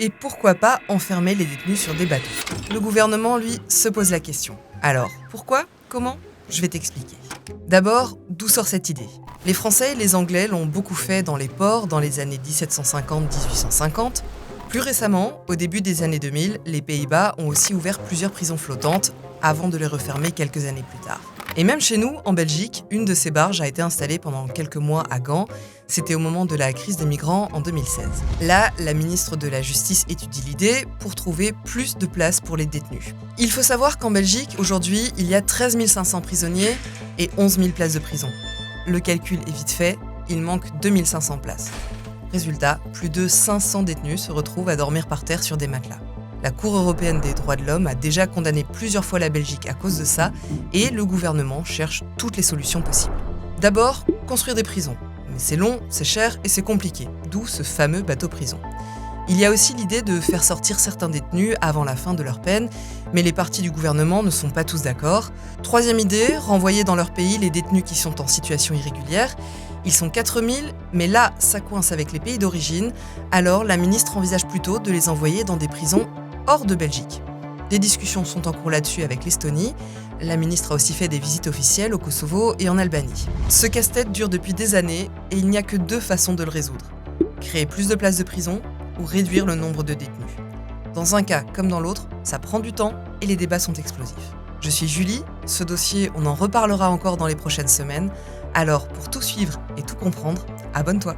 Et pourquoi pas enfermer les détenus sur des bateaux? Le gouvernement, lui, se pose la question. Alors, pourquoi? Comment? Je vais t'expliquer. D'abord, d'où sort cette idée? Les Français et les Anglais l'ont beaucoup fait dans les ports dans les années 1750-1850. Plus récemment, au début des années 2000, les Pays-Bas ont aussi ouvert plusieurs prisons flottantes avant de les refermer quelques années plus tard. Et même chez nous, en Belgique, une de ces barges a été installée pendant quelques mois à Gand. C'était au moment de la crise des migrants en 2016. Là, la ministre de la Justice étudie l'idée pour trouver plus de place pour les détenus. Il faut savoir qu'en Belgique, aujourd'hui, il y a 13 500 prisonniers et 11 000 places de prison. Le calcul est vite fait, il manque 2 500 places. Résultat, plus de 500 détenus se retrouvent à dormir par terre sur des matelas. La Cour européenne des droits de l'homme a déjà condamné plusieurs fois la Belgique à cause de ça et le gouvernement cherche toutes les solutions possibles. D'abord, construire des prisons. Mais c'est long, c'est cher et c'est compliqué, d'où ce fameux bateau-prison. Il y a aussi l'idée de faire sortir certains détenus avant la fin de leur peine, mais les partis du gouvernement ne sont pas tous d'accord. Troisième idée, renvoyer dans leur pays les détenus qui sont en situation irrégulière. Ils sont 4000, mais là, ça coince avec les pays d'origine, alors la ministre envisage plutôt de les envoyer dans des prisons hors de Belgique. Des discussions sont en cours là-dessus avec l'Estonie. La ministre a aussi fait des visites officielles au Kosovo et en Albanie. Ce casse-tête dure depuis des années et il n'y a que 2 façons de le résoudre. Créer plus de places de prison ou réduire le nombre de détenus. Dans un cas comme dans l'autre, ça prend du temps et les débats sont explosifs. Je suis Julie, ce dossier, on en reparlera encore dans les prochaines semaines. Alors, pour tout suivre et tout comprendre, abonne-toi.